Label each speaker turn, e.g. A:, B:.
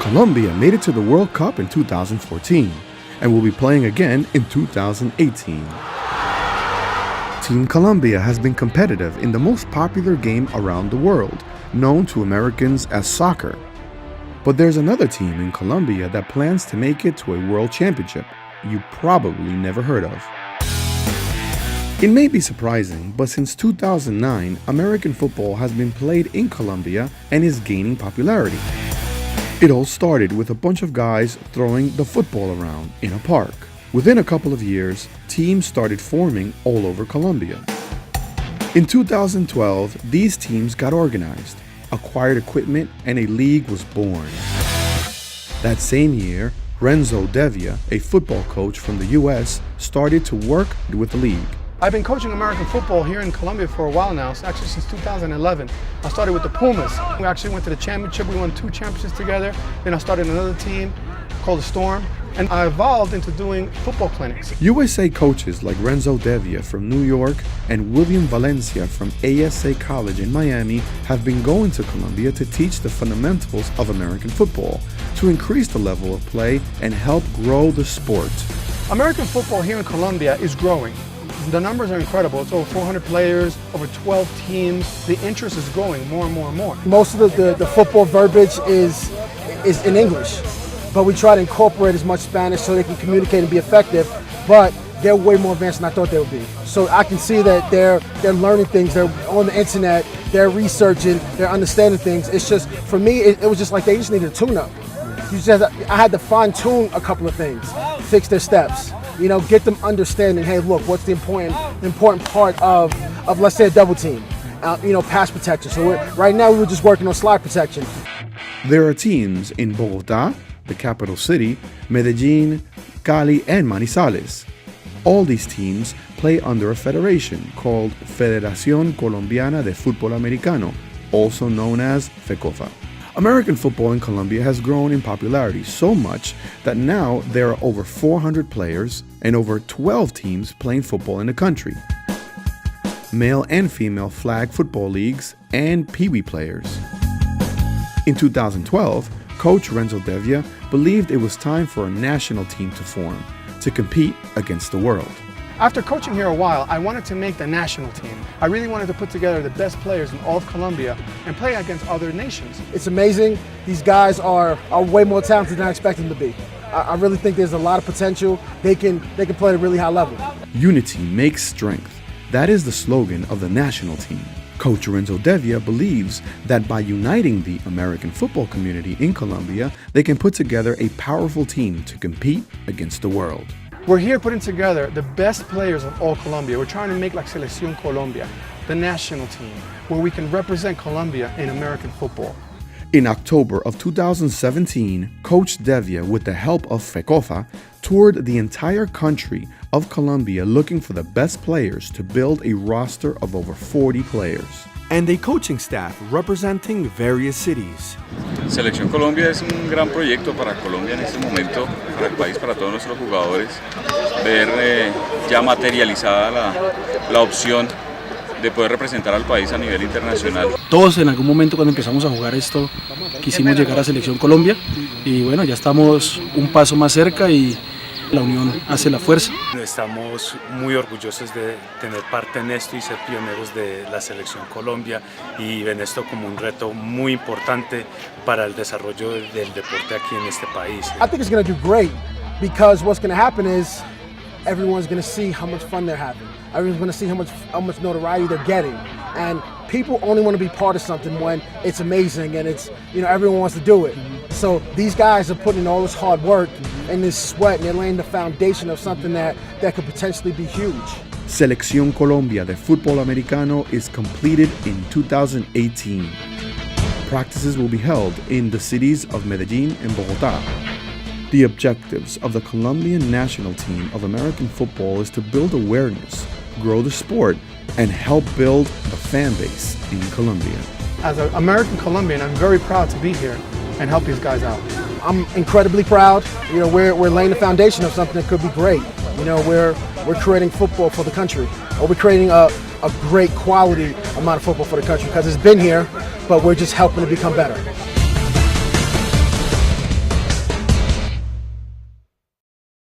A: Colombia made it to the World Cup in 2014 and will be playing again in 2018. Team Colombia has been competitive in the most popular game around the world, known to Americans as soccer. But there's another team in Colombia that plans to make it to a world championship you probably never heard of. It may be surprising, but since 2009, American football has been played in Colombia and is gaining popularity. It all started with a bunch of guys throwing the football around in a park. Within a couple of years, teams started forming all over Colombia. In 2012, these teams got organized, acquired equipment, and a league was born. That same year, Renzo Devia, a football coach from the US, started to work with the league.
B: I've been coaching American football here in Colombia for a while now, actually since 2011. I started with the Pumas. We actually went to the championship. We won 2 championships together. Then I started another team called the Storm. And I evolved into doing football clinics.
A: USA coaches like Renzo Devia from New York and William Valencia from ASA College in Miami have been going to Colombia to teach the fundamentals of American football, to increase the level of play and help grow the sport.
B: American football here in Colombia is growing. The numbers are incredible. It's over 400 players, over 12 teams. The interest is growing more and more and more.
C: Most of the football verbiage is in English, but we try to incorporate as much Spanish so they can communicate and be effective, but they're way more advanced than I thought they would be. So I can see that they're learning things, they're on the internet, they're researching, they're understanding things. It's just, for me, it was just like they just needed a tune-up. I had to fine-tune a couple of things, fix their steps. Get them understanding, hey, look, what's the important part of let's say, a double team, pass protection. So right now we were just working on slide protection.
A: There are teams in Bogotá, the capital city, Medellín, Cali, and Manizales. All these teams play under a federation called Federación Colombiana de Fútbol Americano, also known as FECOFA. American football in Colombia has grown in popularity so much that now there are over 400 players and over 12 teams playing football in the country. Male and female flag football leagues and Pee-wee players. In 2012, Coach Renzo Devia believed it was time for a national team to form, to compete against the world.
B: After coaching here a while, I wanted to make the national team. I really wanted to put together the best players in all of Colombia and play against other nations.
C: It's amazing. These guys are way more talented than I expected them to be. I really think there's a lot of potential. They can play at a really high level.
A: Unity makes strength. That is the slogan of the national team. Coach Renzo Devia believes that by uniting the American football community in Colombia, they can put together a powerful team to compete against the world.
B: We're here putting together the best players of all Colombia. We're trying to make like Selección Colombia, the national team, where we can represent Colombia in American football.
A: In October of 2017, Coach Devia, with the help of FECOFA, toured the entire country of Colombia looking for the best players to build a roster of over 40 players. And a coaching staff representing various cities.
D: Selección Colombia es un gran proyecto para Colombia en este momento, para el país, para todos nuestros jugadores. Ver ya materializada la opción de poder representar al país a nivel internacional.
E: Todos en algún momento cuando empezamos a jugar esto quisimos llegar a Selección Colombia y bueno, ya estamos un paso más cerca y la unión hace la fuerza.
F: Estamos muy orgullosos de tener parte en esto y ser pioneros de la Selección Colombia y ven esto como un reto muy importante para el desarrollo del deporte aquí en este país.
C: I think it's going to do great because what's going to happen is everyone's going to see how much fun they're having. Everyone's going to see how much notoriety they're getting. And people only want to be part of something when it's amazing and it's, everyone wants to do it. So these guys are putting in all this hard work and this sweat and they're laying the foundation of something that could potentially be huge.
A: Selección Colombia de Fútbol Americano is completed in 2018. Practices will be held in the cities of Medellín and Bogotá. The objectives of the Colombian national team of American football is to build awareness, grow the sport, and help build a fan base in Colombia.
B: As an American Colombian, I'm very proud to be here and help these guys out.
C: I'm incredibly proud. We're laying the foundation of something that could be great. We're we're creating football for the country, or we're creating a great quality amount of football for the country because it's been here, but we're just helping it become better.